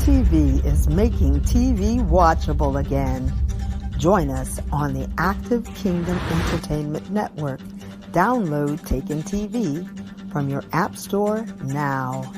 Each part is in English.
TV is making TV watchable again. Join us on the Active Kingdom Entertainment Network. Download Taken TV from your App Store now.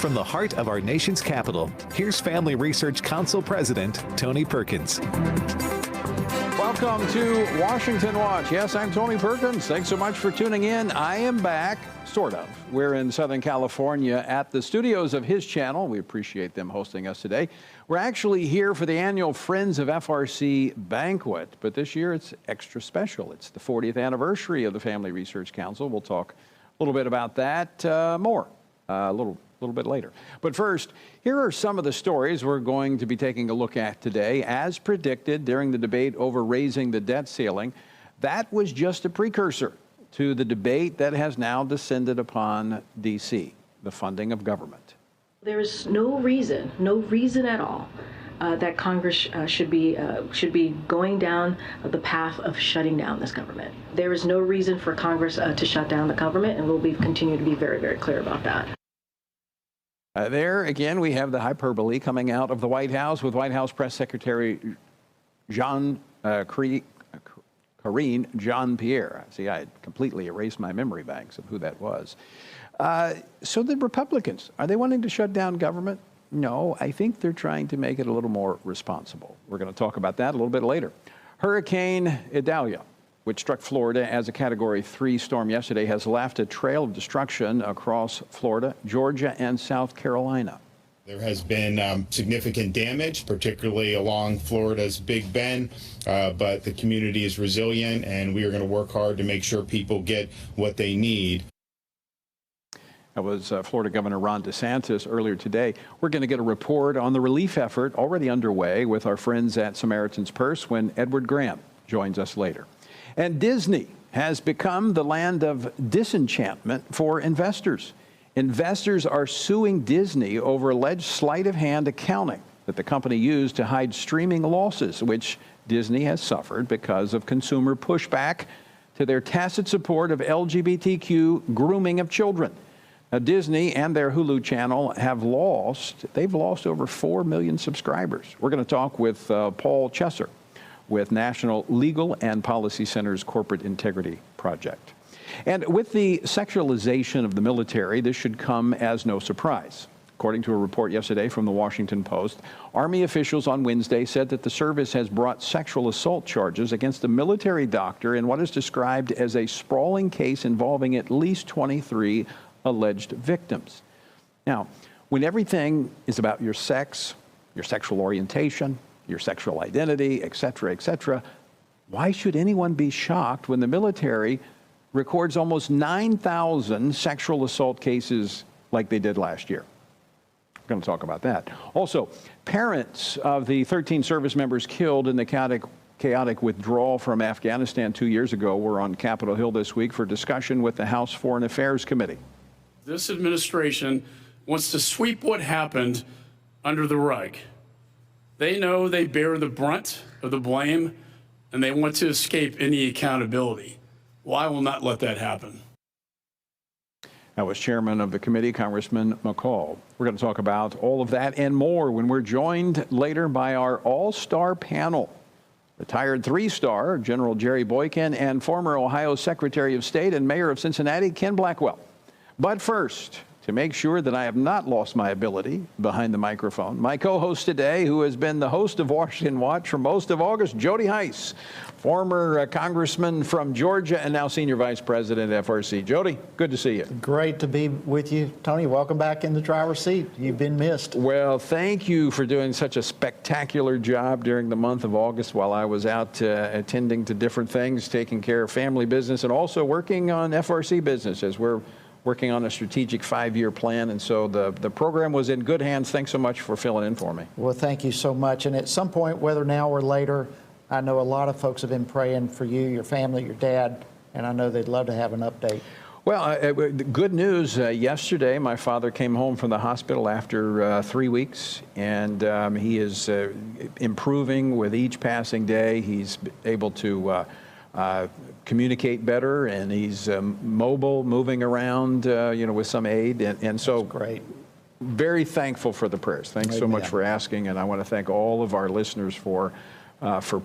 From the heart of our nation's capital, here's Family Research Council President Tony Perkins. Welcome to Washington Watch. Yes, I'm Tony Perkins. Thanks so much for tuning in. I am back, sort of. We're in Southern California at the studios of his channel. We appreciate them hosting us today. We're actually here for the annual Friends of FRC banquet, but this year it's extra special. It's the 40th anniversary of the Family Research Council. We'll talk a little bit about that more a little bit later. But first, here are some of the stories we're going to be taking a look at today. As predicted during the debate over raising the debt ceiling, that was just a precursor to the debate that has now descended upon D.C., the funding of government. There is no reason at all that Congress should be going down the path of shutting down this government. There is no reason for Congress to shut down the government, and we'll continue to be very, very clear about that. There, again, we have the hyperbole coming out of the White House with White House Press Secretary Karine Jean-Pierre. See, I had completely erased my memory banks of who that was. So the Republicans, are they wanting to shut down government? No, I think they're trying to make it a little more responsible. We're going to talk about that a little bit later. Hurricane Idalia, which struck Florida as a Category 3 storm yesterday, has left a trail of destruction across Florida, Georgia, and South Carolina. There has been significant damage, particularly along Florida's Big Bend, but the community is resilient, and we are going to work hard to make sure people get what they need. That was Florida Governor Ron DeSantis earlier today. We're going to get a report on the relief effort already underway with our friends at Samaritan's Purse when Edward Graham joins us later. And Disney has become the land of disenchantment for investors. Investors are suing Disney over alleged sleight of hand accounting that the company used to hide streaming losses, which Disney has suffered because of consumer pushback to their tacit support of LGBTQ grooming of children. Now, Disney and their Hulu channel they've lost over 4 million subscribers. We're going to talk with Paul Chesser with National Legal and Policy Center's Corporate Integrity Project. And with the sexualization of the military, this should come as no surprise. According to a report yesterday from the Washington Post, Army officials on Wednesday said that the service has brought sexual assault charges against a military doctor in what is described as a sprawling case involving at least 23 alleged victims. Now, when everything is about your sex, your sexual orientation, your sexual identity, et cetera, why should anyone be shocked when the military records almost 9,000 sexual assault cases like they did last year? We're going to talk about that. Also, parents of the 13 service members killed in the chaotic withdrawal from Afghanistan 2 years ago were on Capitol Hill this week for discussion with the House Foreign Affairs Committee. This administration wants to sweep what happened under the rug. They know they bear the brunt of the blame, and they want to escape any accountability. Well, I will not let that happen. That was chairman of the committee, Congressman McCall. We're going to talk about all of that and more when we're joined later by our all-star panel. Retired three-star General Jerry Boykin and former Ohio Secretary of State and Mayor of Cincinnati, Ken Blackwell. But first, to make sure that I have not lost my ability behind the microphone, my co-host today, who has been the host of Washington Watch for most of August, Jody Hice, former congressman from Georgia and now senior vice president at FRC. Jody, good to see you. Great to be with you, Tony. Welcome back in the driver's seat. You've been missed. Well, thank you for doing such a spectacular job during the month of August while I was out attending to different things, taking care of family business, and also working on FRC business as we're working on a strategic 5-year plan. And so the program was in good hands. Thanks so much for filling in for me. Well, thank you so much. And at some point, whether now or later, I know a lot of folks have been praying for you, your family, your dad, and I know they'd love to have an update. Well, good news. Yesterday, my father came home from the hospital after 3 weeks, and he is improving with each passing day. He's able to communicate better, and he's mobile, moving around, with some aid. And so That's great. Very thankful for the prayers. Thanks so much for asking, and I want to thank all of our listeners for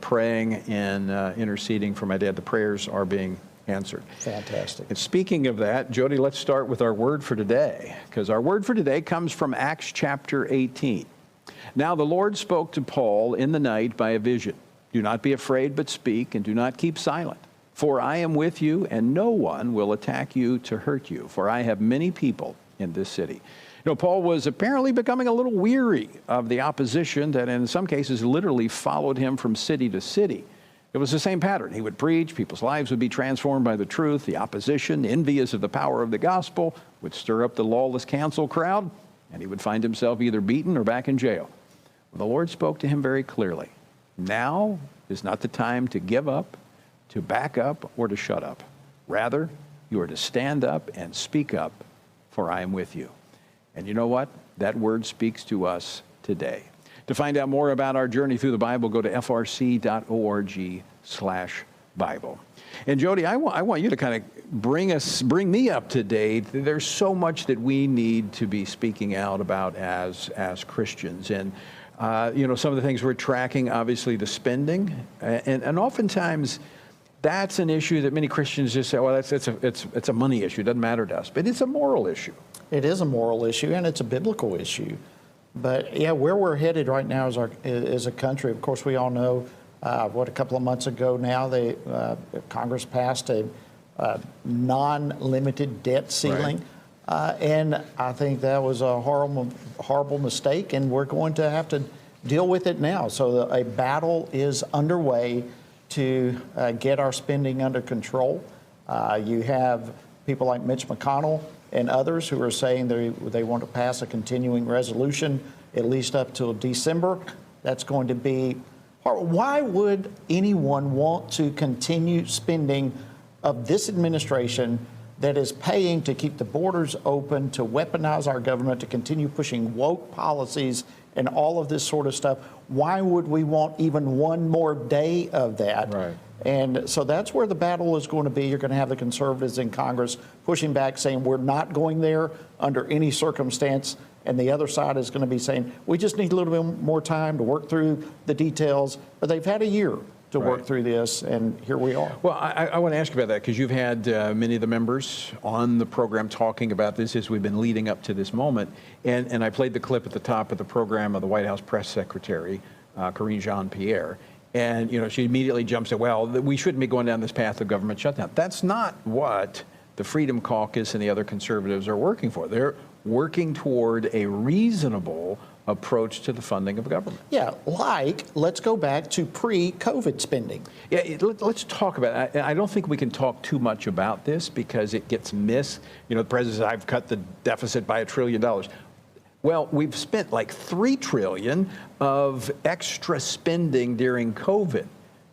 praying and interceding for my dad. The prayers are being answered. Fantastic. And speaking of that, Jody, let's start with our word for today, because our word for today comes from Acts chapter 18. Now the Lord spoke to Paul in the night by a vision. Do not be afraid, but speak, and do not keep silent. For I am with you, and no one will attack you to hurt you, for I have many people in this city. Paul was apparently becoming a little weary of the opposition that in some cases literally followed him from city to city. It was the same pattern. He would preach, people's lives would be transformed by the truth. The opposition, envious of the power of the gospel, would stir up the lawless cancel crowd, and he would find himself either beaten or back in jail. The Lord spoke to him very clearly. Now is not the time to give up, to back up, or to shut up. Rather, you are to stand up and speak up, for I am with you. And you know what? That word speaks to us today. To find out more about our journey through the Bible, go to frc.org/Bible. And Jody, I want you to kind of bring me up to date. There's so much that we need to be speaking out about as Christians. And some of the things we're tracking, obviously the spending, and oftentimes that's an issue that many Christians just say, well, it's a money issue. It doesn't matter to us. But it's a moral issue. It is a moral issue, and it's a biblical issue. But yeah, where we're headed right now as a country, of course, we all know a couple of months ago now, Congress passed a non-limited debt ceiling. Right. And I think that was a horrible mistake, and we're going to have to deal with it now. So a battle is underway to get our spending under control. You have people like Mitch McConnell and others who are saying they want to pass a continuing resolution at least up till December. That's going to be hard. Why would anyone want to continue spending of this administration that is paying to keep the borders open, to weaponize our government, to continue pushing woke policies and all of this sort of stuff? Why would we want even one more day of that? Right. And so that's where the battle is going to be. You're going to have the conservatives in Congress pushing back, saying we're not going there under any circumstance. And the other side is going to be saying we just need a little bit more time to work through the details. But they've had a year to work through this, and here we are. Well, I want to ask you about that, because you've had many of the members on the program talking about this as we've been leading up to this moment. And I played the clip at the top of the program of the White House press secretary, Karine Jean-Pierre. And, she immediately jumps at, well, we shouldn't be going down this path of government shutdown. That's not what the Freedom Caucus and the other conservatives are working for. They're working toward a reasonable approach to the funding of government. Yeah, let's go back to pre-COVID spending. Yeah, let's talk about it. I don't think we can talk too much about this because it gets missed. The president said, I've cut the deficit by $1 trillion. Well, we've spent like $3 trillion of extra spending during COVID.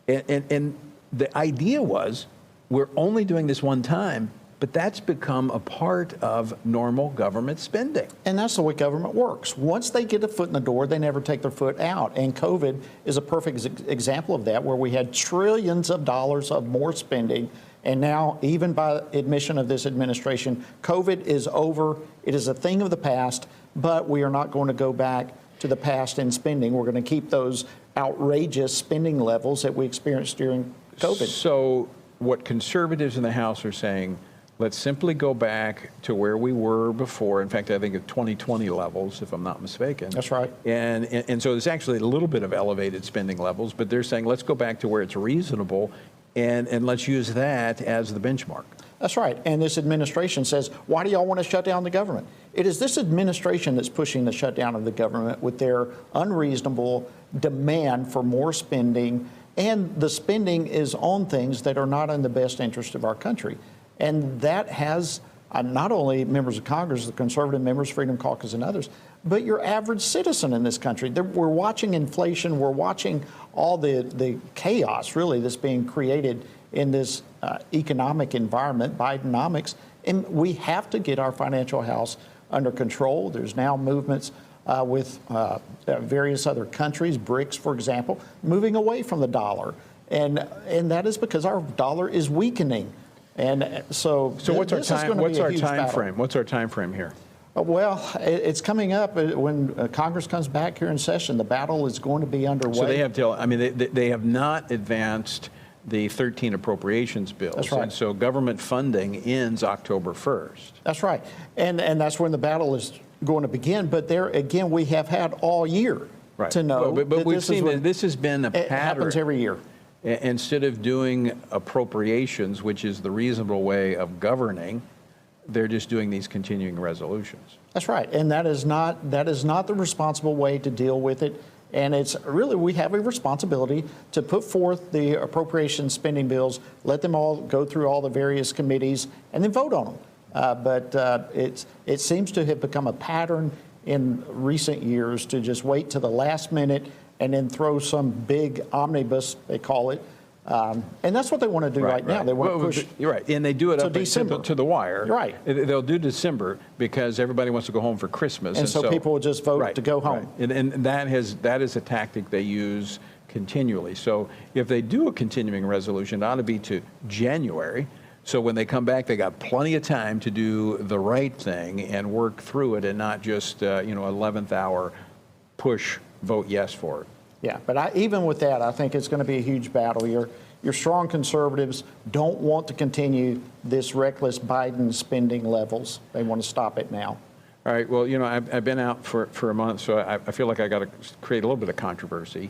And the idea was we're only doing this one time, but that's become a part of normal government spending. And that's the way government works. Once they get a foot in the door, they never take their foot out. And COVID is a perfect example of that, where we had trillions of dollars of more spending And now, even by admission of this administration, COVID is over. It is a thing of the past, but we are not going to go back to the past in spending. We're going to keep those outrageous spending levels that we experienced during COVID. So what conservatives in the House are saying, let's simply go back to where we were before. In fact, I think at 2020 levels, if I'm not mistaken. That's right. And so there's actually a little bit of elevated spending levels, but they're saying let's go back to where it's reasonable and let's use that as the benchmark. That's right. And this administration says, why do y'all want to shut down the government? It is this administration that's pushing the shutdown of the government with their unreasonable demand for more spending. And the spending is on things that are not in the best interest of our country. And that has not only members of Congress, the conservative members, Freedom Caucus and others, but your average citizen in this country. We're watching inflation. We're watching all the chaos, really, that's being created in this economic environment, Bidenomics. And we have to get our financial house under control. There's now movements with various other countries, BRICS, for example, moving away from the dollar. And that is because our dollar is weakening. And so what's our time frame? What's our time frame here? Well, it's coming up when Congress comes back here in session. The battle is going to be underway. So they have till, I mean, they have not advanced the 13 appropriations bills. That's right. And so government funding ends October 1st. That's right. And that's when the battle is going to begin. But there, again, we have had all year to know. But we've seen that this has been a pattern. It happens every year. Instead of doing appropriations, which is the reasonable way of governing, they're just doing these continuing resolutions. That's right. And that is not the responsible way to deal with it. And it's really, we have a responsibility to put forth the appropriation spending bills, let them all go through all the various committees, and then vote on them. But it seems to have become a pattern in recent years to just wait to the last minute and then throw some big omnibus, they call it. And that's what they want to do right now. They want to push. You're right. And they do it up to the wire. You're right. They'll do December because everybody wants to go home for Christmas. And so people will just vote to go home. Right. And that is a tactic they use continually. So if they do a continuing resolution, it ought to be to January. So when they come back, they got plenty of time to do the right thing and work through it and not just, 11th hour push, vote yes for it. Yeah, but even with that, I think it's going to be a huge battle. Your strong conservatives don't want to continue this reckless Biden spending levels. They want to stop it now. All right. Well, I've been out for a month, so I feel like I got to create a little bit of controversy.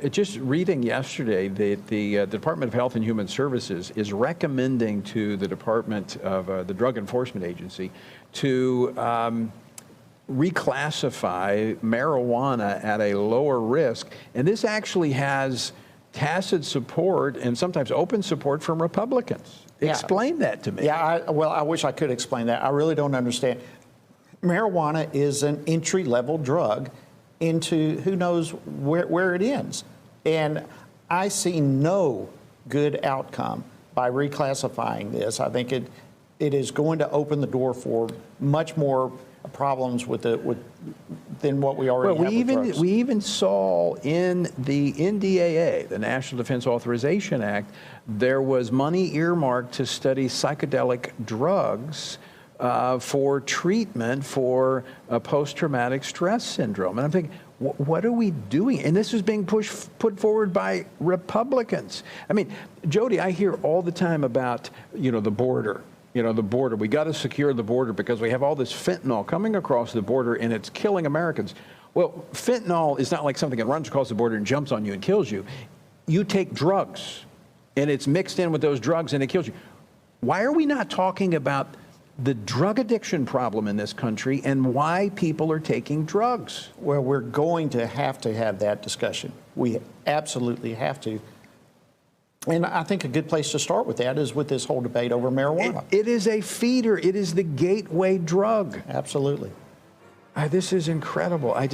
Just reading yesterday that the Department of Health and Human Services is recommending to the Department of the Drug Enforcement Agency to reclassify marijuana at a lower risk. And this actually has tacit support and sometimes open support from Republicans. Yeah. Explain that to me. Yeah, I wish I could explain that. I really don't understand. Marijuana is an entry-level drug into who knows where it ends. And I see no good outcome by reclassifying this. I think it is going to open the door for much more problems than what we already have with drugs. We even saw in the NDAA, the National Defense Authorization Act, there was money earmarked to study psychedelic drugs for treatment for post-traumatic stress syndrome. And I'm thinking, what are we doing? And this is being put forward by Republicans. I mean, Jody, I hear all the time about, the border. The border. We got to secure the border because we have all this fentanyl coming across the border and it's killing Americans. Well, fentanyl is not like something that runs across the border and jumps on you and kills you. You take drugs and it's mixed in with those drugs and it kills you. Why are we not talking about the drug addiction problem in this country and why people are taking drugs? Well, we're going to have that discussion. We absolutely have to. And I think a good place to start with that is with this whole debate over marijuana. It is a feeder. It is the gateway drug. Absolutely. This is incredible. It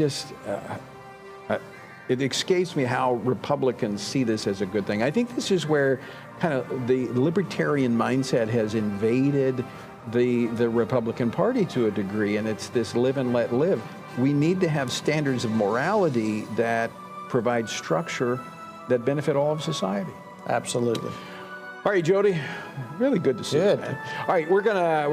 escapes me how Republicans see this as a good thing. I think this is where kind of the libertarian mindset has invaded the Republican Party to a degree, and it's this live and let live. We need to have standards of morality that provide structure that benefit all of society. Absolutely. All right, Jody, really good to see you. Man. All right, we're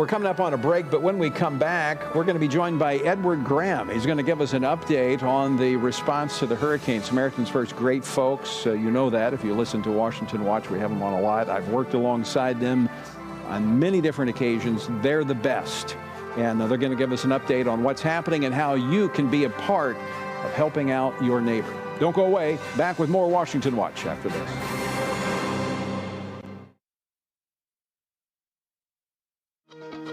coming up on a break, but when we come back, we're going to be joined by Edward Graham. He's going to give us an update on the response to the hurricane. Samaritan's First, great folks. You know that if you listen to Washington Watch, we have them on a lot. I've worked alongside them on many different occasions. They're the best, and they're going to give us an update on what's happening and how you can be a part of helping out your neighbor. Don't go away. Back with more Washington Watch after this.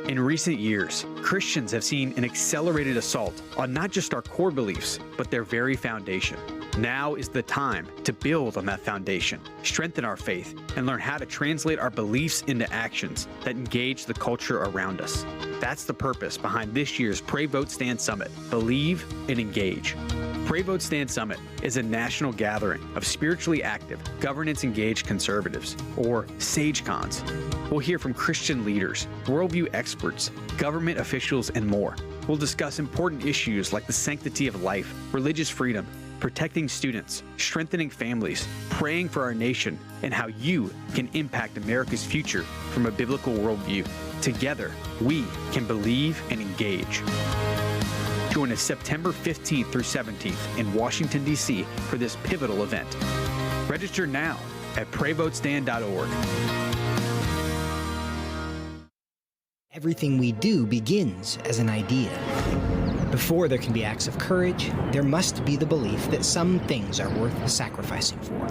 In recent years, Christians have seen an accelerated assault on not just our core beliefs, but their very foundation. Now is the time to build on that foundation, strengthen our faith, and learn how to translate our beliefs into actions that engage the culture around us. That's the purpose behind this year's Pray, Vote, Stand Summit. Believe and engage. Pray, Vote, Stand Summit is a national gathering of spiritually active, governance-engaged conservatives, or SageCons. We'll hear from Christian leaders, worldview experts, government officials, and more. We'll discuss important issues like the sanctity of life, religious freedom, protecting students, strengthening families, praying for our nation, and how you can impact America's future from a biblical worldview. Together, we can believe and engage. Join us September 15th through 17th in Washington, D.C. for this pivotal event. Register now at PrayVoteStand.org. Everything we do begins as an idea. Before there can be acts of courage, there must be the belief that some things are worth sacrificing for.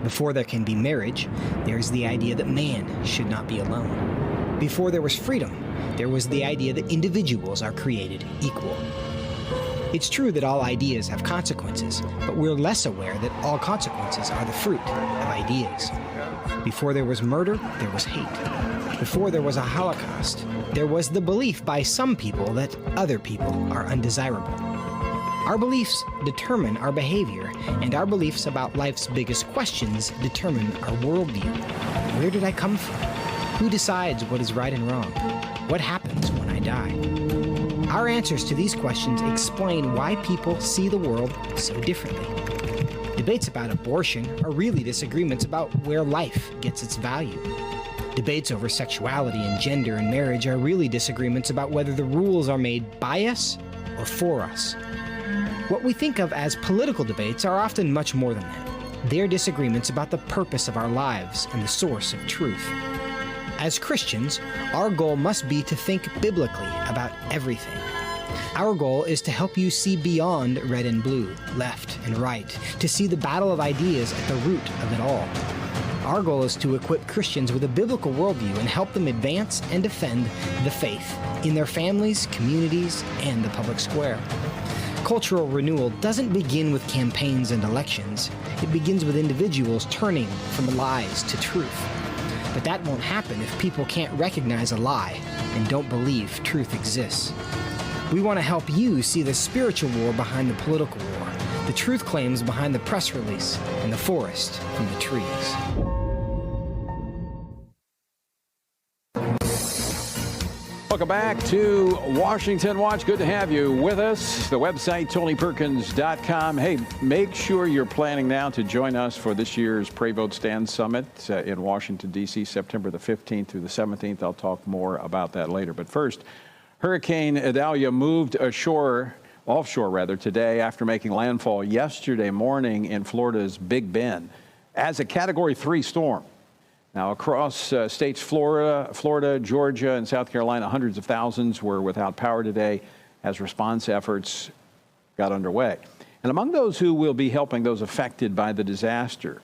Before there can be marriage, there is the idea that man should not be alone. Before there was freedom, there was the idea that individuals are created equal. It's true that all ideas have consequences, but we're less aware that all consequences are the fruit of ideas. Before there was murder, there was hate. Before there was a Holocaust, there was the belief by some people that other people are undesirable. Our beliefs determine our behavior, and our beliefs about life's biggest questions determine our worldview. Where did I come from? Who decides what is right and wrong? What happens when I die? Our answers to these questions explain why people see the world so differently. Debates about abortion are really disagreements about where life gets its value. Debates over sexuality and gender and marriage are really disagreements about whether the rules are made by us or for us. What we think of as political debates are often much more than that. They're disagreements about the purpose of our lives and the source of truth. As Christians, our goal must be to think biblically about everything. Our goal is to help you see beyond red and blue, left and right, to see the battle of ideas at the root of it all. Our goal is to equip Christians with a biblical worldview and help them advance and defend the faith in their families, communities, and the public square. Cultural renewal doesn't begin with campaigns and elections. It begins with individuals turning from lies to truth. But that won't happen if people can't recognize a lie and don't believe truth exists. We want to help you see the spiritual war behind the political war, the truth claims behind the press release, and the forest from the trees. Welcome back to Washington Watch. Good to have you with us. The website, TonyPerkins.com. Hey, make sure you're planning now to join us for this year's Pray, Vote, Stand Summit in Washington, D.C., September the 15th through the 17th. I'll talk more about that later. But first, Hurricane Idalia moved offshore today after making landfall yesterday morning in Florida's Big Bend as a Category 3 storm. Now, across states Florida, Georgia, and South Carolina, hundreds of thousands were without power today as response efforts got underway. And among those who will be helping those affected by the disaster,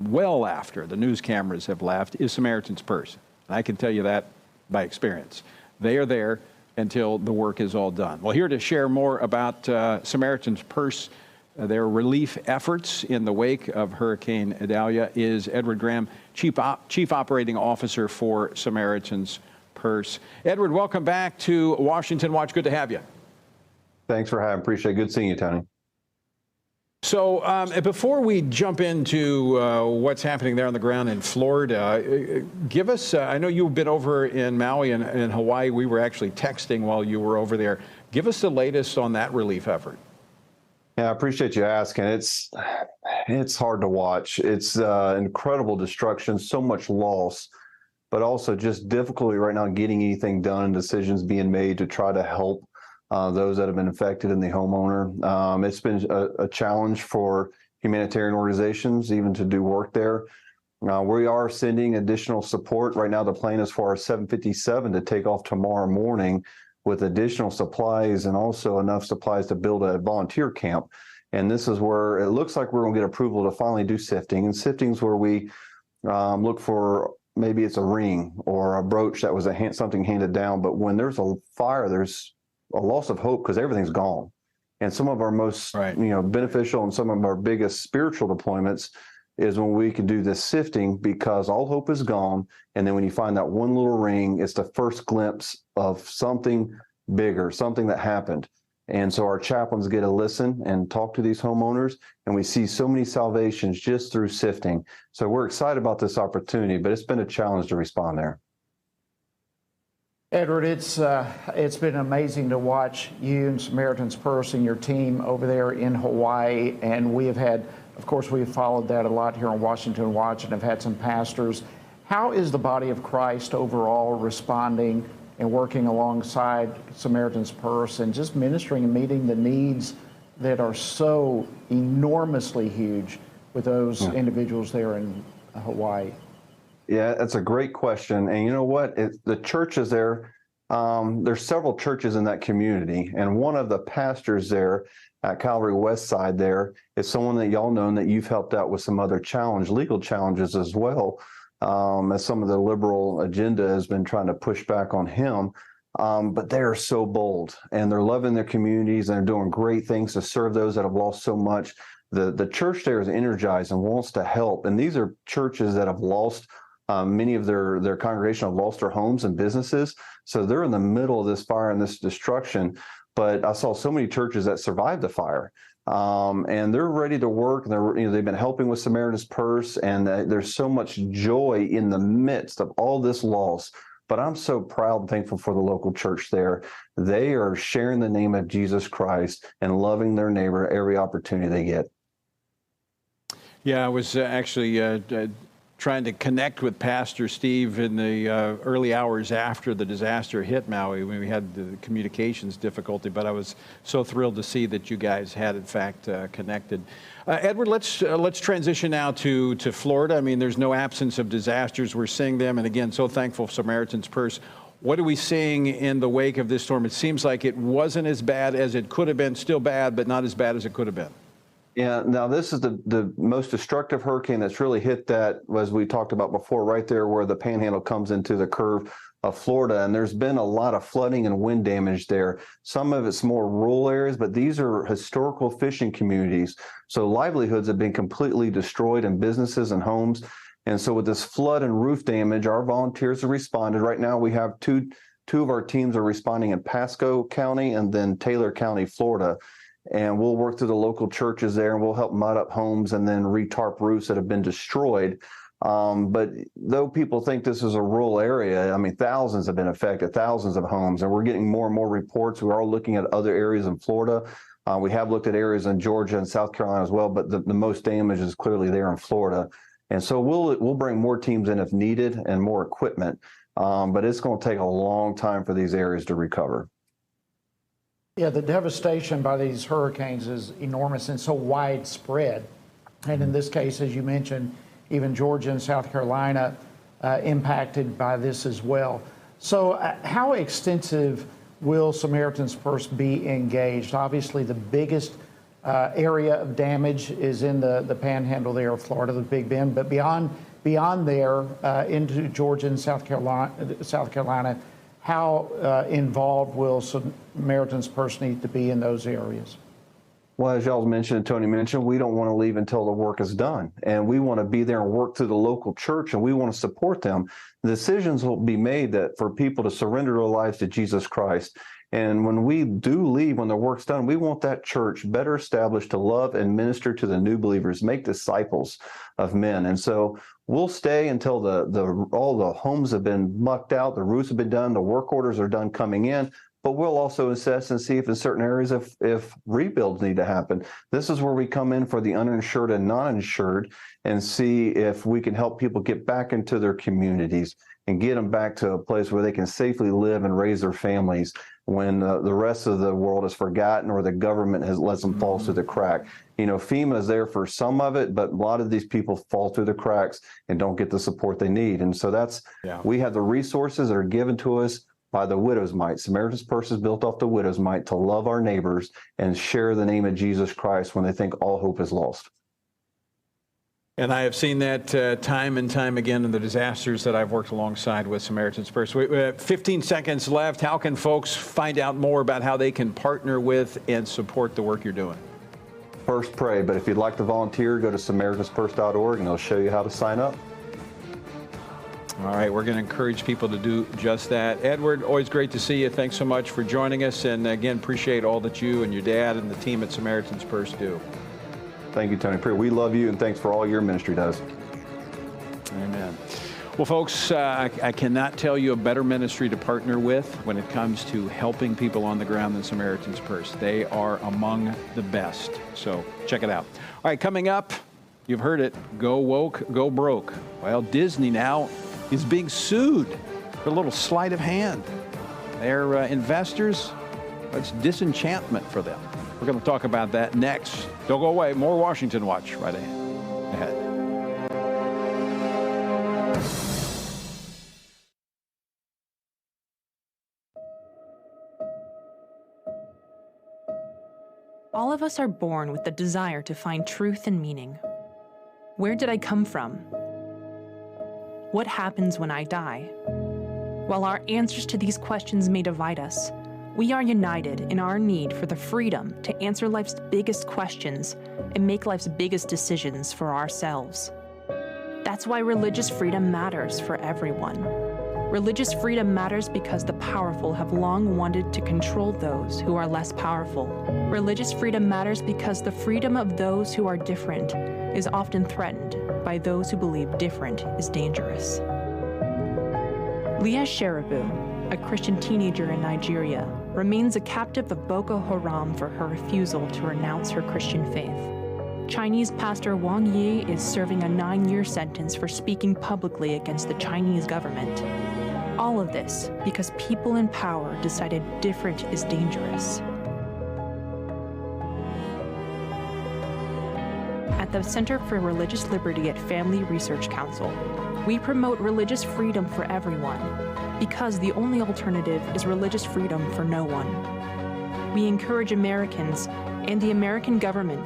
well after the news cameras have left, is Samaritan's Purse. And I can tell you that by experience. They are there until the work is all done. Well, here to share more about Samaritan's Purse, their relief efforts in the wake of Hurricane Idalia, is Edward Graham, Chief Operating Officer for Samaritan's Purse. Edward, welcome back to Washington Watch. Good to have you. Thanks for having me. Appreciate it. Good seeing you, Tony. So before we jump into what's happening there on the ground in Florida, give us, I know you've been over in Maui and Hawaii. We were actually texting while you were over there. Give us the latest on that relief effort. Yeah, I appreciate you asking. It's hard to watch. It's incredible destruction, so much loss, but also just difficulty right now getting anything done and decisions being made to try to help those that have been affected and the homeowner. It's been a challenge for humanitarian organizations even to do work there. We are sending additional support. Right now, the plan is for our 757 to take off tomorrow morning with additional supplies and also enough supplies to build a volunteer camp. And this is where it looks like we're going to get approval to finally do sifting. And sifting is where we look for, maybe it's a ring or a brooch that was something handed down. But when there's a fire, there's a loss of hope because everything's gone. And some of our most beneficial and some of our biggest spiritual deployments is when we can do this sifting, because all hope is gone. And then when you find that one little ring, it's the first glimpse of something bigger, something that happened. And so our chaplains get to listen and talk to these homeowners, and we see so many salvations just through sifting. So we're excited about this opportunity, but it's been a challenge to respond there. Edward, it's been amazing to watch you and Samaritan's Purse and your team over there in Hawaii, and we have had, of course, we've followed that a lot here on Washington Watch and have had some pastors. How is the body of Christ overall responding and working alongside Samaritan's Purse and just ministering and meeting the needs that are so enormously huge with those individuals there in Hawaii? Yeah, that's a great question. And you know what? The churches there, there's several churches in that community. And one of the pastors there at Calvary West Side there is someone that y'all know and that you've helped out with some other legal challenges as well, as some of the liberal agenda has been trying to push back on him. But they are so bold, and they're loving their communities, and they're doing great things to serve those that have lost so much. The church there is energized and wants to help. And these are churches that have lost, many of their congregation have lost their homes and businesses. So they're in the middle of this fire and this destruction. But I saw so many churches that survived the fire, and they're ready to work. And they've been helping with Samaritan's Purse, and there's so much joy in the midst of all this loss. But I'm so proud and thankful for the local church there. They are sharing the name of Jesus Christ and loving their neighbor every opportunity they get. Yeah, I was actually trying to connect with Pastor Steve in the early hours after the disaster hit Maui, when we had the communications difficulty, but I was so thrilled to see that you guys had, in fact, connected. Edward, let's transition now to Florida. I mean, there's no absence of disasters. We're seeing them, and again, so thankful for Samaritan's Purse. What are we seeing in the wake of this storm? It seems like it wasn't as bad as it could have been, still bad, but not as bad as it could have been. Yeah, now this is the most destructive hurricane that's really hit that, as we talked about before, right there where the panhandle comes into the curve of Florida. And there's been a lot of flooding and wind damage there. Some of it's more rural areas, but these are historical fishing communities. So livelihoods have been completely destroyed, and businesses and homes. And so with this flood and roof damage, our volunteers have responded. Right now we have two of our teams are responding in Pasco County and then Taylor County, Florida. And we'll work through the local churches there, and we'll help mud up homes and then re-tarp roofs that have been destroyed. But though people think this is a rural area, I mean, thousands have been affected, thousands of homes, and we're getting more and more reports. We are looking at other areas in Florida. We have looked at areas in Georgia and South Carolina as well, but the most damage is clearly there in Florida. And so we'll bring more teams in if needed and more equipment, but it's going to take a long time for these areas to recover. Yeah, the devastation by these hurricanes is enormous and so widespread. And in this case, as you mentioned, even Georgia and South Carolina impacted by this as well. So how extensive will Samaritan's Purse be engaged? Obviously, the biggest area of damage is in the panhandle there of Florida, the Big Bend. But beyond there, into Georgia and South Carolina, how involved will Samaritan's Purse need to be in those areas? Well, as y'all mentioned and Tony mentioned, we don't want to leave until the work is done. And we want to be there and work through the local church, and we want to support them. The decisions will be made that for people to surrender their lives to Jesus Christ. And when we do leave, when the work's done, we want that church better established to love and minister to the new believers, make disciples of men. And so we'll stay until all the homes have been mucked out, the roofs have been done, the work orders are done coming in. but we'll also assess and see if in certain areas if rebuilds need to happen. This is where we come in for the uninsured and non-insured and see if we can help people get back into their communities and get them back to a place where they can safely live and raise their families when the rest of the world has forgotten or the government has let them fall through the crack. You know, FEMA is there for some of it, but a lot of these people fall through the cracks and don't get the support they need. And so we have the resources that are given to us by the widow's mite. Samaritan's Purse is built off the widow's mite to love our neighbors and share the name of Jesus Christ when they think all hope is lost. And I have seen that time and time again in the disasters that I've worked alongside with Samaritan's Purse. We have 15 seconds left. How can folks find out more about how they can partner with and support the work you're doing? First, pray. But if you'd like to volunteer, go to SamaritansPurse.org and they'll show you how to sign up. All right, we're going to encourage people to do just that. Edward, always great to see you. Thanks so much for joining us. And again, appreciate all that you and your dad and the team at Samaritan's Purse do. Thank you, Tony. We love you, and thanks for all your ministry does. Amen. Well, folks, I cannot tell you a better ministry to partner with when it comes to helping people on the ground than Samaritan's Purse. They are among the best. So check it out. All right, coming up, you've heard it, go woke, go broke. Well, Disney now is being sued for a little sleight of hand. Their investors, it's disenchantment for them. We're going to talk about that next. Don't go away. More Washington Watch right ahead. All of us are born with the desire to find truth and meaning. Where did I come from? What happens when I die? While our answers to these questions may divide us, we are united in our need for the freedom to answer life's biggest questions and make life's biggest decisions for ourselves. That's why religious freedom matters for everyone. Religious freedom matters because the powerful have long wanted to control those who are less powerful. Religious freedom matters because the freedom of those who are different is often threatened by those who believe different is dangerous. Leah Sheribu, a Christian teenager in Nigeria, remains a captive of Boko Haram for her refusal to renounce her Christian faith. Chinese pastor Wang Yi is serving a 9-year sentence for speaking publicly against the Chinese government. All of this because people in power decided different is dangerous. At the Center for Religious Liberty at Family Research Council, we promote religious freedom for everyone because the only alternative is religious freedom for no one. We encourage Americans and the American government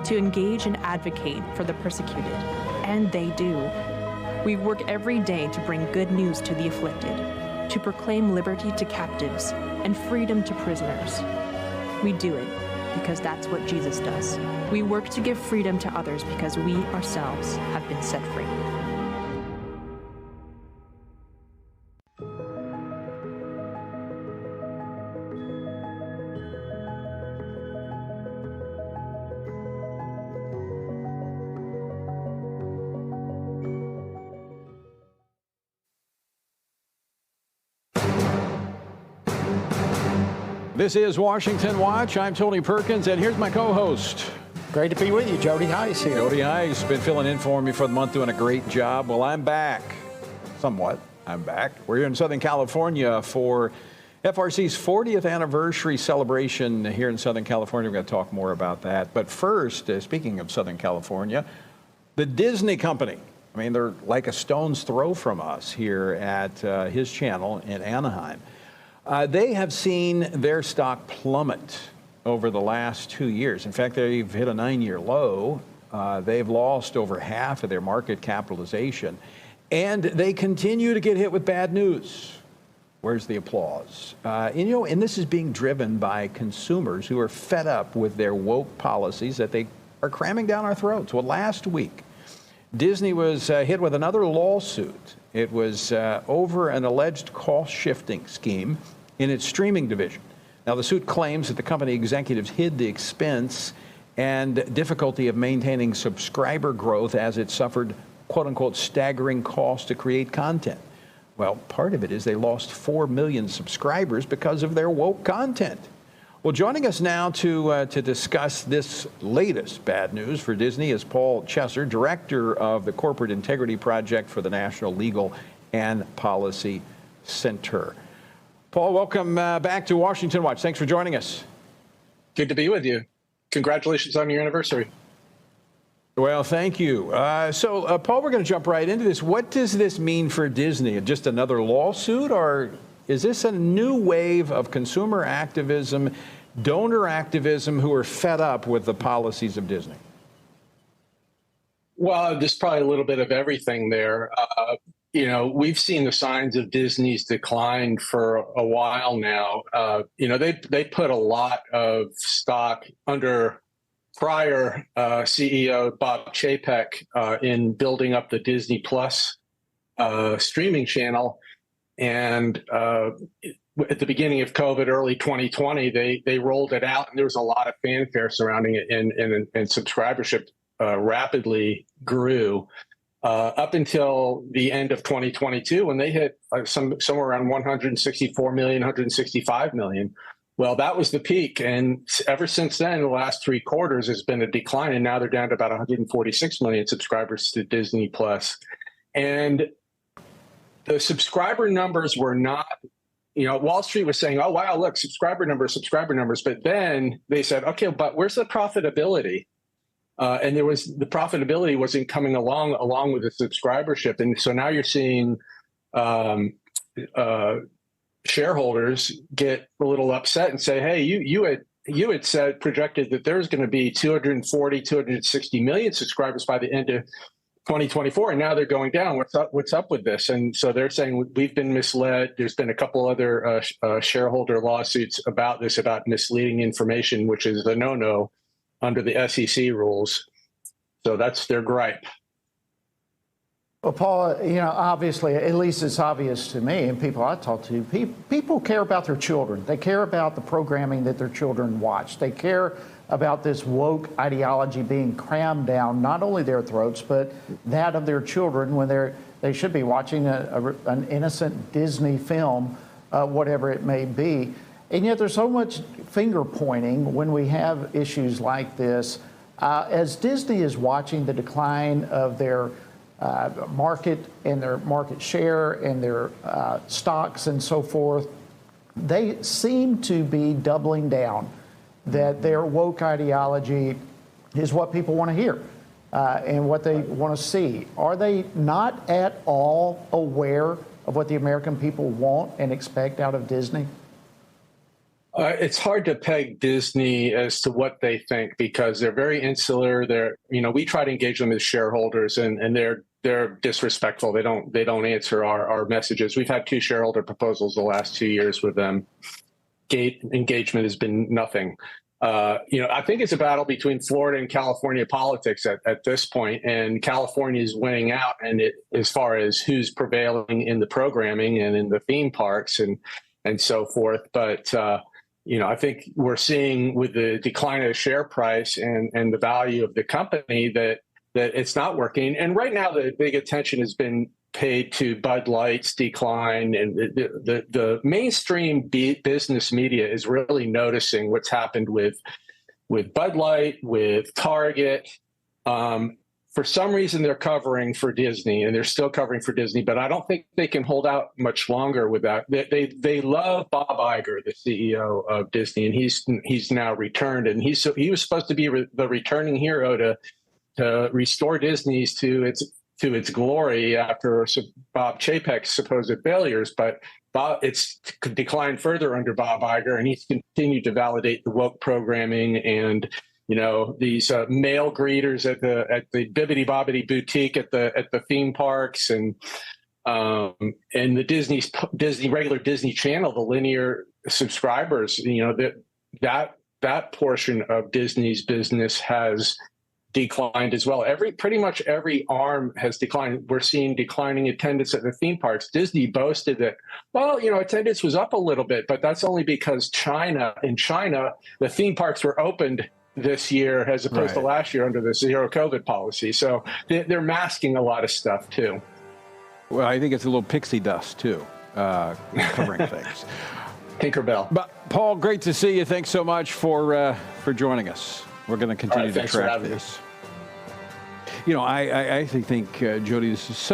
to engage and advocate for the persecuted, and they do. We work every day to bring good news to the afflicted, to proclaim liberty to captives and freedom to prisoners. We do it because that's what Jesus does. We work to give freedom to others because we ourselves have been set free. This is Washington Watch. I'm Tony Perkins, and here's my co-host. Great to be with you. Jody Heiss here. Jody Heiss, been filling in for me for the month, doing a great job. Well, I'm back. Somewhat. I'm back. We're here in Southern California for FRC's 40th anniversary celebration here in Southern California. We're going to talk more about that. But first, speaking of Southern California, the Disney company. I mean, they're like a stone's throw from us here at his channel in Anaheim. They have seen their stock plummet over the last 2 years. In fact, they've hit a 9-year low. They've lost over half of their market capitalization, and they continue to get hit with bad news. Where's the applause? And this is being driven by consumers who are fed up with their woke policies that they are cramming down our throats. Well, last week, Disney was hit with another lawsuit. It was over an alleged cost-shifting scheme in its streaming division. Now, the suit claims that the company executives hid the expense and difficulty of maintaining subscriber growth as it suffered, quote-unquote, staggering costs to create content. Well, part of it is they lost 4 million subscribers because of their woke content. Well, joining us now to discuss this latest bad news for Disney is Paul Chesser, director of the Corporate Integrity Project for the National Legal and Policy Center. Paul, welcome back to Washington Watch. Thanks for joining us. Good to be with you. Congratulations on your anniversary. Well, thank you. Paul, we're going to jump right into this. What does this mean for Disney? Just another lawsuit, or is this a new wave of consumer activism, donor activism who are fed up with the policies of Disney? Well, there's probably a little bit of everything there. We've seen the signs of Disney's decline for a while now. They put a lot of stock under prior CEO Bob Chapek in building up the Disney Plus streaming channel. And at the beginning of COVID, early 2020, they rolled it out, and there was a lot of fanfare surrounding it, and subscribership rapidly grew up until the end of 2022, when they hit somewhere around 164 million, 165 million. Well, that was the peak, and ever since then, the last 3 quarters has been a decline, and now they're down to about 146 million subscribers to Disney Plus. And the subscriber numbers were not, Wall Street was saying, oh, wow, look, subscriber numbers. But then they said, okay, but where's the profitability? And the profitability wasn't coming along with the subscribership. And so now you're seeing shareholders get a little upset and say, hey, you had projected that there's going to be 260 million subscribers by the end of 2024, and now they're going down. What's up with this? And so they're saying we've been misled. There's been a couple other shareholder lawsuits about this, about misleading information, which is a no-no under the SEC rules. So that's their gripe. Well, Paul, obviously, at least it's obvious to me and people I talk to, people care about their children. They care about the programming that their children watch. They care about this woke ideology being crammed down not only their throats, but that of their children when they should be watching an innocent Disney film, whatever it may be. And yet there's so much finger pointing when we have issues like this. As Disney is watching the decline of their market and their market share and their stocks and so forth, they seem to be doubling down that their woke ideology is what people want to hear and what they want to see. Are they not at all aware of what the American people want and expect out of Disney? It's hard to peg Disney as to what they think because they're very insular. We try to engage them as shareholders, and they're disrespectful. They don't answer our messages. We've had 2 shareholder proposals the last 2 years with them. Engagement has been nothing. I think it's a battle between Florida and California politics at this point, and California is winning out. And as far as who's prevailing in the programming and in the theme parks and so forth, but I think we're seeing with the decline of the share price and the value of the company that it's not working. And right now, the big attention has been paid to Bud Light's decline, and the mainstream business media is really noticing what's happened with Bud Light, with Target. For some reason, they're covering for Disney, and they're still covering for Disney, but I don't think they can hold out much longer with that. They love Bob Iger, the CEO of Disney, and he's now returned, and he was supposed to be the returning hero to restore Disney's to its glory after Bob Chapek's supposed failures, but it's declined further under Bob Iger, and he's continued to validate the woke programming and these male greeters at the Bibbidi Bobbidi boutique at the theme parks and the Disney regular Disney Channel, the linear subscribers. That portion of Disney's business has declined as well. Pretty much every arm has declined. We're seeing declining attendance at the theme parks. Disney boasted that, attendance was up a little bit, but that's only because in China, the theme parks were opened this year as opposed to last year under the zero COVID policy. So they're masking a lot of stuff too. Well, I think it's a little pixie dust, too, covering things. Tinkerbell. But, Paul, great to see you. Thanks so much for joining us. We're going to continue to track this. You know, I actually think, Jody, this is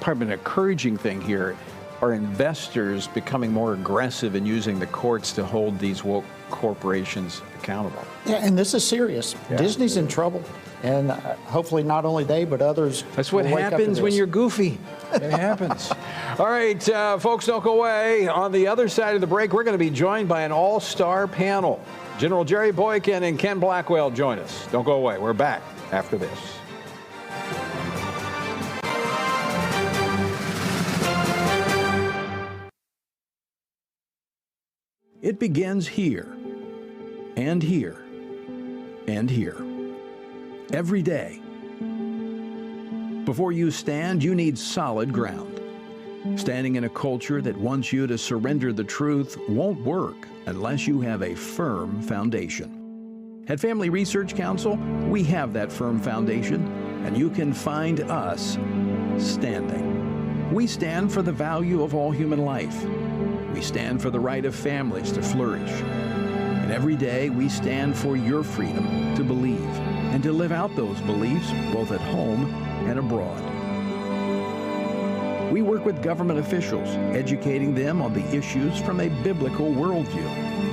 part of an encouraging thing here. Are investors becoming more aggressive in using the courts to hold these woke corporations accountable? Yeah, and this is serious. Yeah. Disney's in trouble. And hopefully not only they, but others. That's what happens when you're goofy. It happens. All right, folks, don't go away. On the other side of the break, we're going to be joined by an all-star panel. General Jerry Boykin and Ken Blackwell join us. Don't go away. We're back after this. It begins here, and here, and here. Every day. Before you stand, you need solid ground. Standing in a culture that wants you to surrender the truth won't work unless you have a firm foundation. At Family Research Council, we have that firm foundation, and you can find us standing. We stand for the value of all human life. We stand for the right of families to flourish. And every day we stand for your freedom to believe and to live out those beliefs both at home and abroad. We work with government officials, educating them on the issues from a biblical worldview.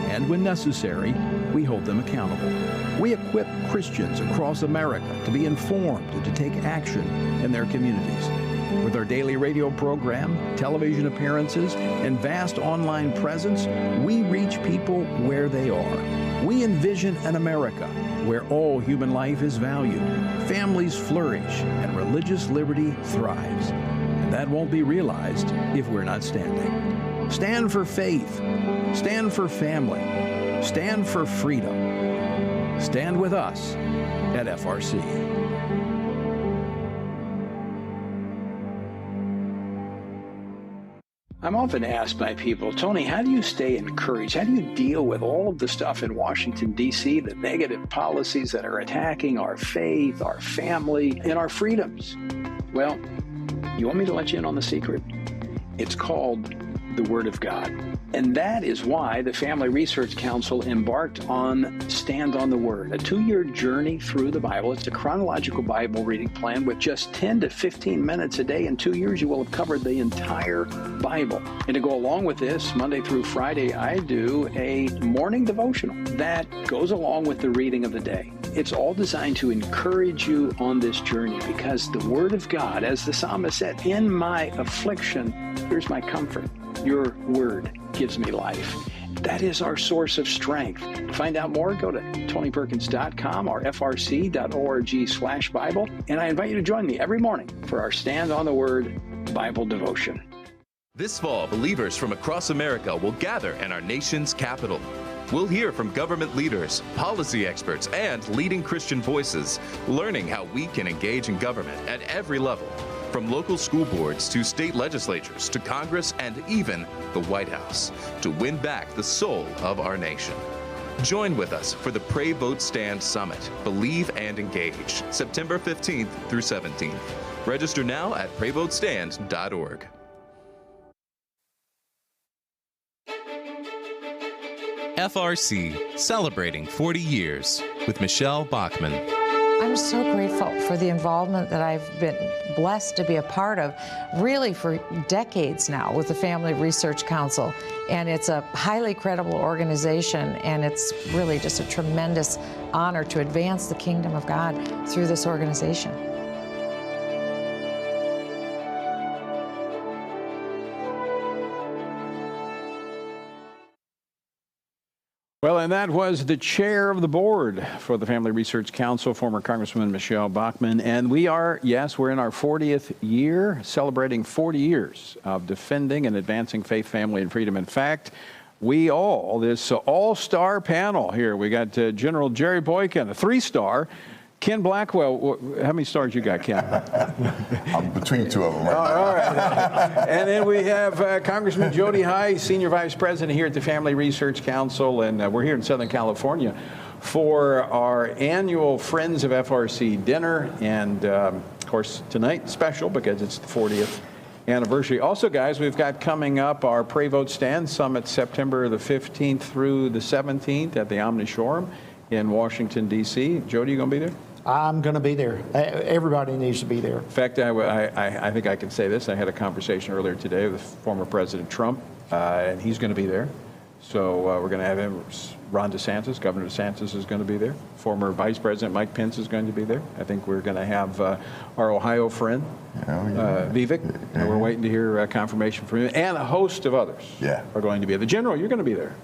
And when necessary, we hold them accountable. We equip Christians across America to be informed and to take action in their communities. With our daily radio program, television appearances, and vast online presence, we reach people where they are. We envision an America where all human life is valued, families flourish, and religious liberty thrives. And that won't be realized if we're not standing. Stand for faith. Stand for family. Stand for freedom. Stand with us at FRC. I'm often asked by people, Tony, how do you stay encouraged? How do you deal with all of the stuff in Washington, D.C., the negative policies that are attacking our faith, our family, and our freedoms? Well, you want me to let you in on the secret? It's called the Word of God. And that is why the Family Research Council embarked on Stand on the Word, a 2-year journey through the Bible. It's a chronological Bible reading plan with just 10 to 15 minutes a day. In 2 years, you will have covered the entire Bible. And to go along with this, Monday through Friday, I do a morning devotional that goes along with the reading of the day. It's all designed to encourage you on this journey because the Word of God, as the psalmist said, in my affliction, here's my comfort. Your Word gives me life. That is our source of strength. To find out more, go to tonyperkins.com or frc.org/Bible. And I invite you to join me every morning for our Stand on the Word Bible devotion. This fall, believers from across America will gather in our nation's capital. We'll hear from government leaders, policy experts, and leading Christian voices, learning how we can engage in government at every level, from local school boards to state legislatures to Congress and even the White House, to win back the soul of our nation. Join with us for the Pray, Vote, Stand Summit, Believe and Engage, September 15th through 17th. Register now at prayvotestand.org. FRC, celebrating 40 years with Michelle Bachmann. I'm so grateful for the involvement that I've been blessed to be a part of, really for decades now, with the Family Research Council. And it's a highly credible organization, and it's really just a tremendous honor to advance the kingdom of God through this organization. Well, and that was the chair of the board for the Family Research Council, former Congresswoman Michelle Bachmann. And we are, yes, we're in our 40th year, celebrating 40 years of defending and advancing faith, family, and freedom. In fact, this all-star panel here, we got General Jerry Boykin, a 3-star, Ken Blackwell, how many stars you got, Ken? I'm between 2 of them right now. All right. And then we have Congressman Jody High, Senior Vice President here at the Family Research Council, and we're here in Southern California for our annual Friends of FRC dinner. And, of course, tonight, special because it's the 40th anniversary. Also, guys, we've got coming up our Pray Vote Stand Summit, September the 15th through the 17th at the Omni Shoreham in Washington, D.C. Jody, you going to be there? I'm going to be there. Everybody needs to be there. In fact, I think I can say this. I had a conversation earlier today with former President Trump, and he's going to be there. So we're going to have him. Ron DeSantis, Governor DeSantis is going to be there. Former Vice President Mike Pence is going to be there. I think we're going to have our Ohio friend, Vivek. And we're waiting to hear confirmation from him. And a host of others are going to be there. The General, you're going to be there.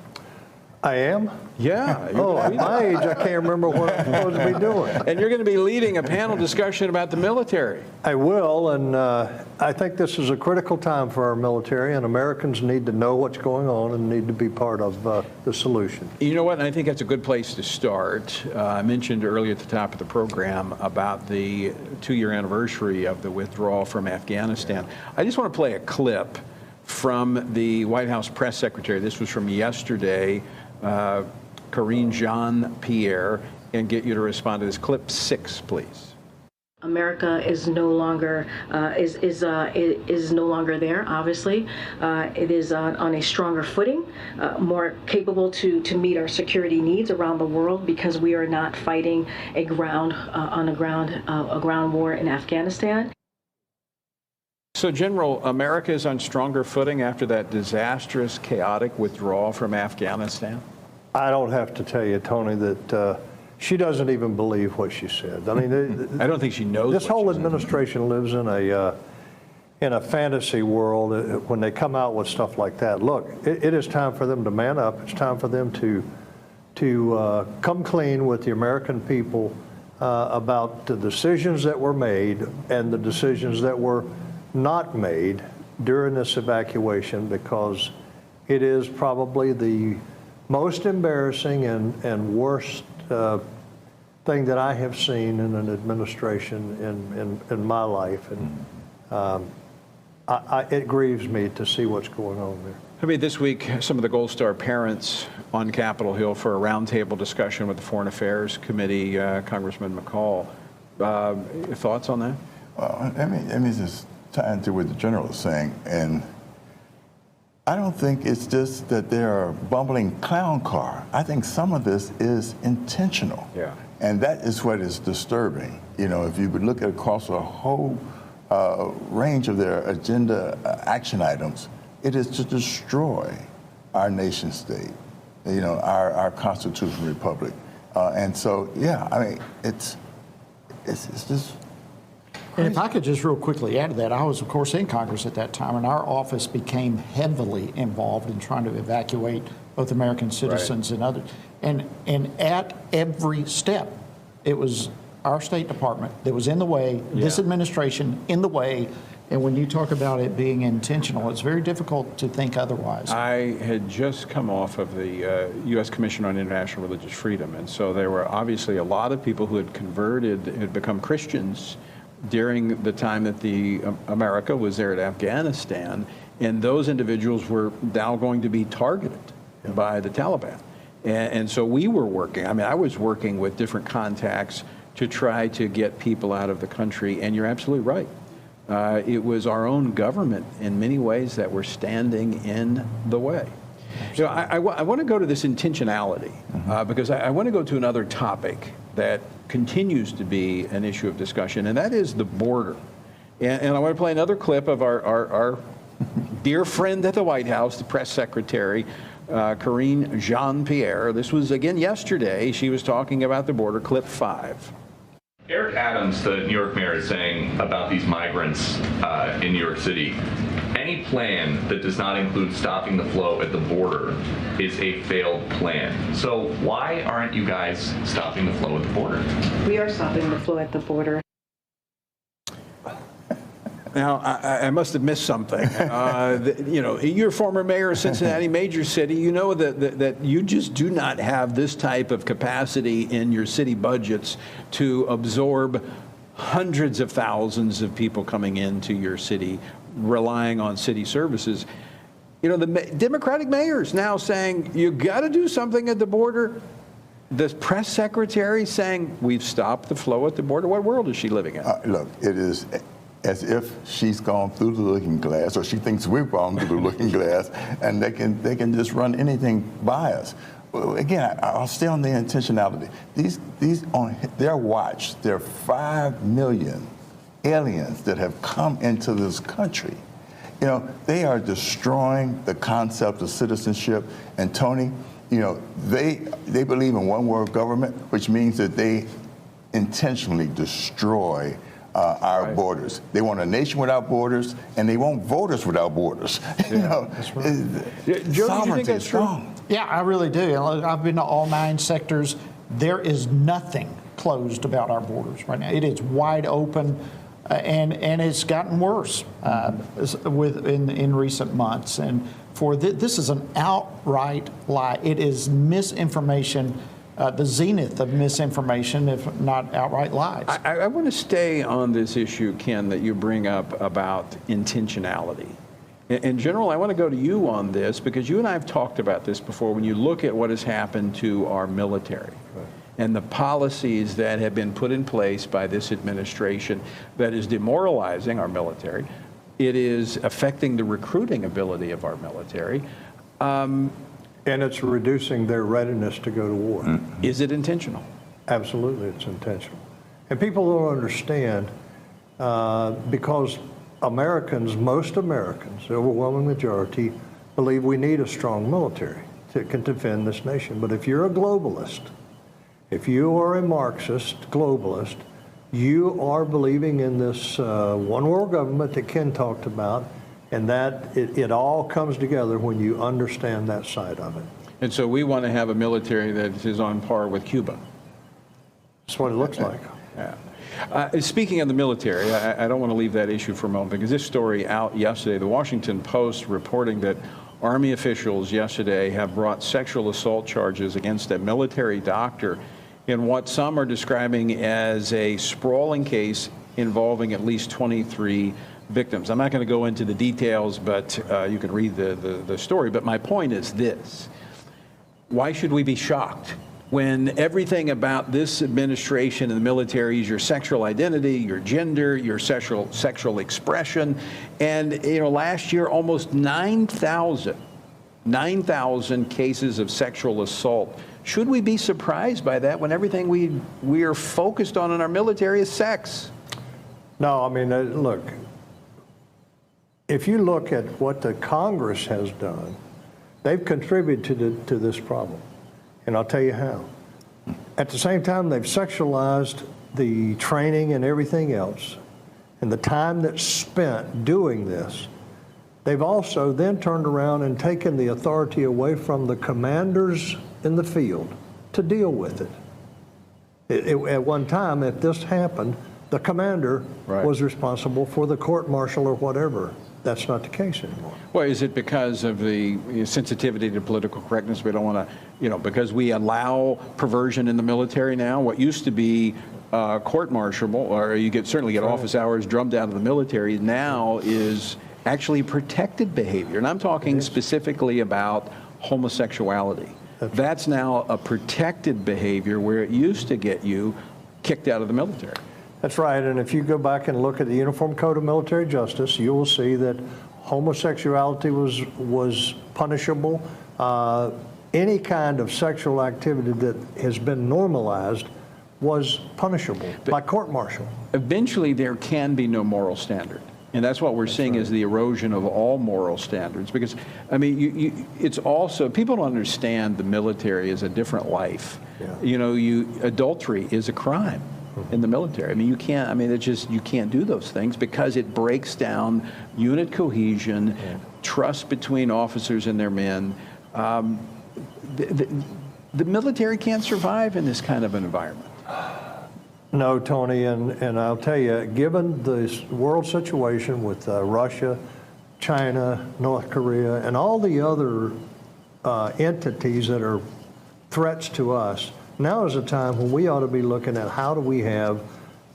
I am? Yeah. Oh, at my age, I can't remember what I'm supposed to be doing. And you're going to be leading a panel discussion about the military. I will, and I think this is a critical time for our military, and Americans need to know what's going on and need to be part of the solution. You know what? I think that's a good place to start. I mentioned earlier at the top of the program about the 2-year anniversary of the withdrawal from Afghanistan. I just want to play a clip from the White House press secretary. This was from yesterday. Karine Jean-Pierre, and get you to respond to this. Clip 6, please. America is no longer is no longer there. Obviously, it is on a stronger footing, more capable to meet our security needs around the world because we are not fighting a ground war in Afghanistan. So, General, America is on stronger footing after that disastrous, chaotic withdrawal from Afghanistan? I don't have to tell you, Tony, that she doesn't even believe what she said. I mean, I don't think she knows. This whole administration lives in a fantasy world when they come out with stuff like that. Look, it is time for them to man up. It's time for them to come clean with the American people about the decisions that were made and the decisions that were not made during this evacuation, because it is probably the most embarrassing and worst thing that I have seen in an administration in my life. And it grieves me to see what's going on there. I mean, this week, some of the Gold Star parents on Capitol Hill for a roundtable discussion with the Foreign Affairs Committee, Congressman McCall. Thoughts on that? Well, let me just tie into what the General is saying. And I don't think it's just that they're a bumbling clown car. I think some of this is intentional. Yeah. And that is what is disturbing. You know, if you would look at across a whole range of their agenda action items, it is to destroy our nation state, you know, our constitutional republic. And so, yeah, I mean, it's just. And if I could just real quickly add to that, I was, of course, in Congress at that time, and our office became heavily involved in trying to evacuate both American citizens and others. And at every step, it was our State Department that was in the way, this administration in the way. And when you talk about it being intentional, it's very difficult to think otherwise. I had just come off of the U.S. Commission on International Religious Freedom, and so there were obviously a lot of people who had converted, had become Christians during the time that America was there at Afghanistan, and those individuals were now going to be targeted by the Taliban. And so we were working, I was working with different contacts to try to get people out of the country, and you're absolutely right. It was our own government in many ways that were standing in the way. You know, I want to go to this intentionality because I want to go to another topic that continues to be an issue of discussion, and that is the border. And I want to play another clip of our dear friend at the White House, the press secretary, Karine Jean-Pierre. This was again yesterday. She was talking about the border. Clip 5. Eric Adams, the New York mayor, is saying about these migrants in New York City, any plan that does not include stopping the flow at the border is a failed plan. So why aren't you guys stopping the flow at the border? We are stopping the flow at the border. Now, I must have missed something. You know, you're former mayor of Cincinnati, major city. You know that you just do not have this type of capacity in your city budgets to absorb hundreds of thousands of people coming into your city, relying on city services. You know, the Democratic mayor's now saying, you got to do something at the border. The press secretary saying, we've stopped the flow at the border. What world is she living in? Look, it is as if she's gone through the looking glass, or she thinks we've gone through the looking glass, and they can just run anything by us. Again, I'll stay on the intentionality. These on their watch, there are 5 million aliens that have come into this country. You know, they are destroying the concept of citizenship. And Tony, you know, they believe in one world government, which means that they intentionally destroy our borders. They want a nation without borders, and they want voters without borders. You know, that's right. Joe, do you think that's true? Yeah, I really do. I've been to all 9 sectors. There is nothing closed about our borders right now. It is wide open, and it's gotten worse in recent months. And this is an outright lie. It is misinformation. The zenith of misinformation, if not outright lies. I want to stay on this issue, Ken, that you bring up about intentionality. In general, I want to go to you on this because you and I have talked about this before. When you look at what has happened to our military and the policies that have been put in place by this administration that is demoralizing our military, it is affecting the recruiting ability of our military. And it's reducing their readiness to go to war. Mm-hmm. Is it intentional? Absolutely, it's intentional. And people don't understand because Americans, most Americans, the overwhelming majority, believe we need a strong military that can defend this nation. But if you're a globalist, if you are a Marxist globalist, you are believing in this one world government that Ken talked about, and that it all comes together when you understand that side of it. And so we want to have a military that is on par with Cuba. That's what it looks like. Yeah. Speaking of the military, I don't want to leave that issue for a moment because this story out yesterday, the Washington Post reporting that Army officials yesterday have brought sexual assault charges against a military doctor in what some are describing as a sprawling case involving at least 23 victims. I'm not going to go into the details, but you can read the story. But my point is this. Why should we be shocked when everything about this administration and the military is your sexual identity, your gender, your sexual expression? And, you know, last year, almost 9,000 cases of sexual assault. Should we be surprised by that when everything we are focused on in our military is sex? No, I mean, look, if you look at what the Congress has done, they've contributed to this problem. And I'll tell you how. At the same time, they've sexualized the training and everything else, and the time that's spent doing this. They've also then turned around and taken the authority away from the commanders in the field to deal with it. At one time, if this happened, the commander was responsible for the court-martial or whatever. That's not the case anymore. Well, is it because of the sensitivity to political correctness? We don't want to, you know, because we allow perversion in the military now. What used to be court-martial, or you certainly get office hours drummed out of the military, now is actually protected behavior. And I'm talking specifically about homosexuality. That's now a protected behavior where it used to get you kicked out of the military. That's right, and if you go back and look at the Uniform Code of Military Justice, you will see that homosexuality was punishable. Any kind of sexual activity that has been normalized was punishable by court-martial. Eventually, there can be no moral standard. And that's what we're seeing is the erosion of all moral standards. Because, I mean, it's also, people don't understand the military is a different life. Yeah. You know, adultery is a crime in the military. I mean, you can't do those things because it breaks down unit cohesion, trust between officers and their men. The military can't survive in this kind of an environment. No, Tony, and I'll tell you, given the world situation with Russia, China, North Korea, and all the other entities that are threats to us, now is a time when we ought to be looking at how do we have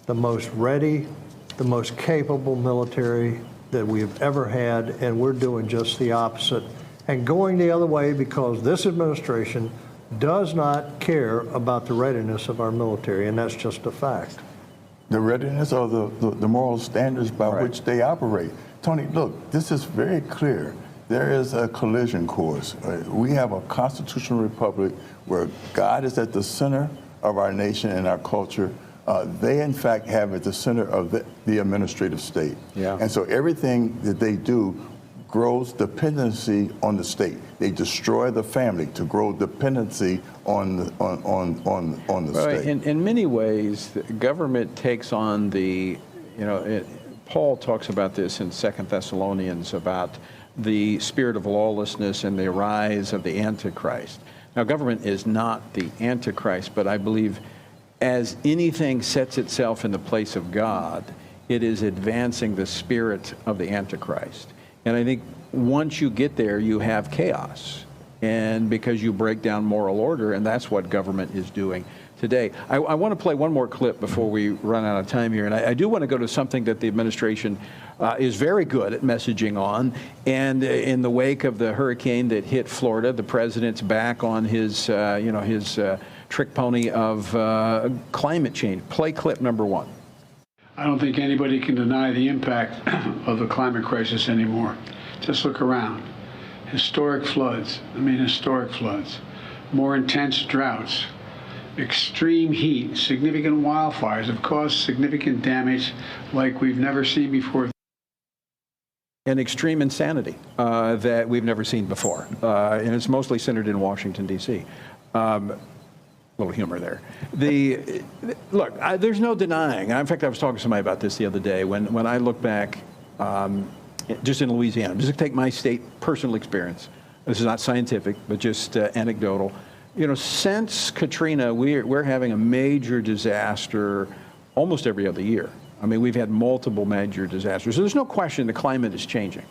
the most ready, the most capable military that we have ever had, and we're doing just the opposite and going the other way because this administration does not care about the readiness of our military, and that's just a fact. the readiness or the moral standards by which they operate. Tony, look, this is very clear. There is a collision course. We have a constitutional republic where God is at the center of our nation and our culture. They, in fact, have at the center of the administrative state. Yeah. And so everything that they do grows dependency on the state. They destroy the family to grow dependency on the state. In many ways, the government takes on the, Paul talks about this in 2 Thessalonians about the spirit of lawlessness and the rise of the Antichrist. Now, government is not the Antichrist, but I believe as anything sets itself in the place of God, it is advancing the spirit of the Antichrist. And I think once you get there, you have chaos. And because you break down moral order, and that's what government is doing today. I want to play one more clip before we run out of time here. And I do want to go to something that the administration is very good at messaging on. And in the wake of the hurricane that hit Florida, the president's back on his, his trick pony of climate change. Play clip number 1. I don't think anybody can deny the impact of the climate crisis anymore. Just look around. Historic floods, historic floods, more intense droughts, extreme heat, significant wildfires have caused significant damage like we've never seen before. And extreme insanity that we've never seen before. And it's mostly centered in Washington, D.C. Little humor there. Look, there's no denying. In fact, I was talking to somebody about this the other day. When I look back, just in Louisiana, just to take my state personal experience. This is not scientific, but just anecdotal. Since Katrina, we're having a major disaster almost every other year. I mean, we've had multiple major disasters. So there's no question the climate is changing.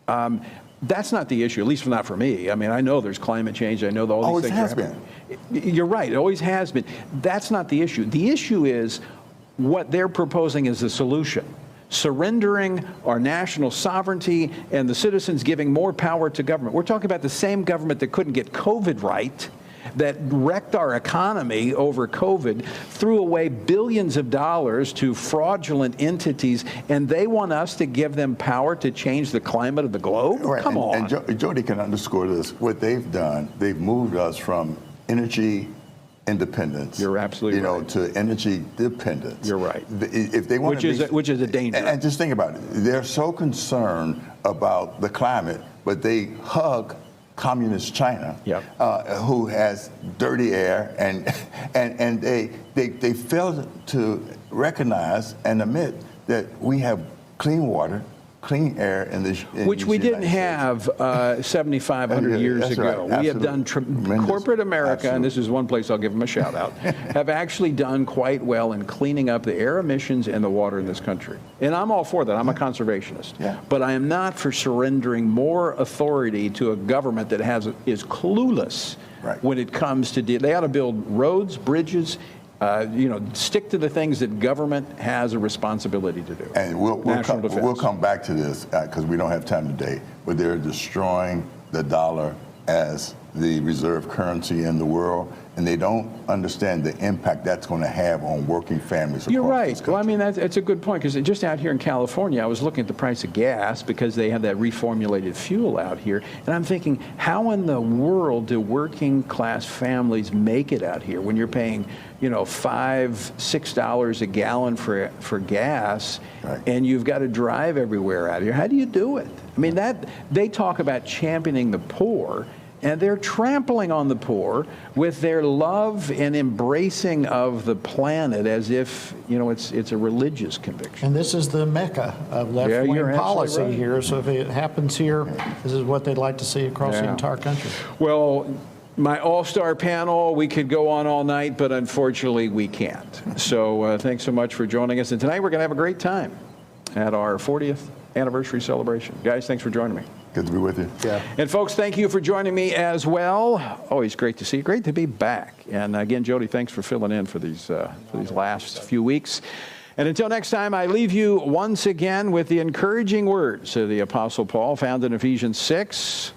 That's not the issue, at least not for me. I mean, I know there's climate change. I know all these things are happening. You're right. It always has been. That's not the issue. The issue is what they're proposing is the solution. Surrendering our national sovereignty and the citizens giving more power to government. We're talking about the same government that couldn't get COVID right, that wrecked our economy over COVID, threw away billions of dollars to fraudulent entities, and they want us to give them power to change the climate of the globe? Right. Come on. And Jody can underscore this. What they've done, they've moved us from energy independence. You're absolutely right. To energy dependence. You're right. If they want which is a danger. And just think about it. They're so concerned about the climate, but they hug communist China, who has dirty air, and they fail to recognize and admit that we have clean water, clean air in this, which we didn't have 7,500 years ago. Right. We have done corporate America, and this is one place I'll give them a shout out, have actually done quite well in cleaning up the air emissions and the water in this country. And I'm all for that. I'm a conservationist. But I am not for surrendering more authority to a government that is clueless when it comes to they ought to build roads, bridges. Stick to the things that government has a responsibility to do. And we'll come back to this because we don't have time today, but they're destroying the dollar as the reserve currency in the world, and they don't understand the impact that's going to have on working families across You're right. this country. Well, I mean, that's a good point, because just out here in California, I was looking at the price of gas because they have that reformulated fuel out here, and I'm thinking, how in the world do working class families make it out here when you're paying, $5, $6 a gallon for gas, and you've got to drive everywhere out here? How do you do it? I mean, they talk about championing the poor, and they're trampling on the poor with their love and embracing of the planet as if, it's a religious conviction. And this is the mecca of left-wing policy here. So if it happens here, this is what they'd like to see across the entire country. Well, my all-star panel, we could go on all night, but unfortunately we can't. So thanks so much for joining us. And tonight we're going to have a great time at our 40th anniversary celebration. Guys, thanks for joining me. Good to be with you. Yeah. And folks, thank you for joining me as well. Always great to see you. Great to be back. And again, Jody, thanks for filling in for these last few weeks. And until next time, I leave you once again with the encouraging words of the Apostle Paul found in Ephesians 6.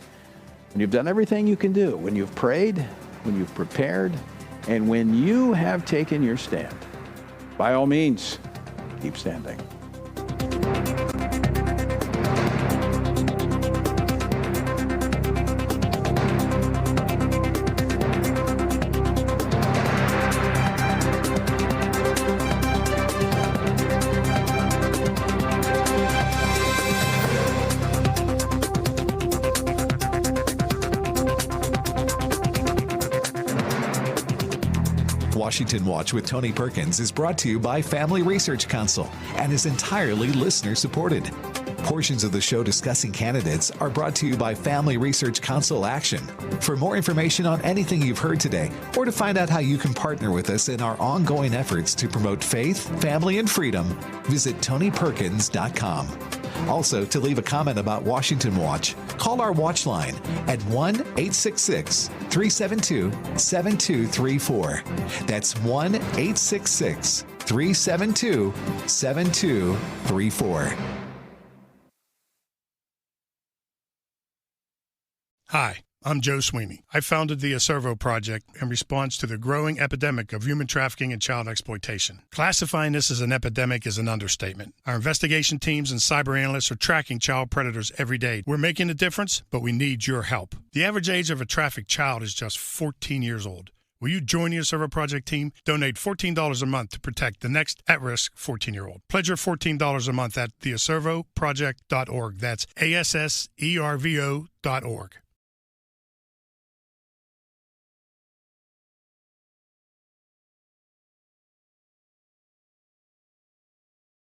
When you've done everything you can do, when you've prayed, when you've prepared, and when you have taken your stand, by all means, keep standing. Washington Watch with Tony Perkins is brought to you by Family Research Council and is entirely listener-supported. Portions of the show discussing candidates are brought to you by Family Research Council Action. For more information on anything you've heard today, or to find out how you can partner with us in our ongoing efforts to promote faith, family, and freedom, visit TonyPerkins.com. Also, to leave a comment about Washington Watch, call our watch line at 1-866-372-7234. That's 1-866-372-7234. Hi, I'm Joe Sweeney. I founded the Acervo Project in response to the growing epidemic of human trafficking and child exploitation. Classifying this as an epidemic is an understatement. Our investigation teams and cyber analysts are tracking child predators every day. We're making a difference, but we need your help. The average age of a trafficked child is just 14 years old. Will you join the Acervo Project team? Donate $14 a month to protect the next at-risk 14-year-old. Pledge your $14 a month at theacervoproject.org. That's ASSERVO.org.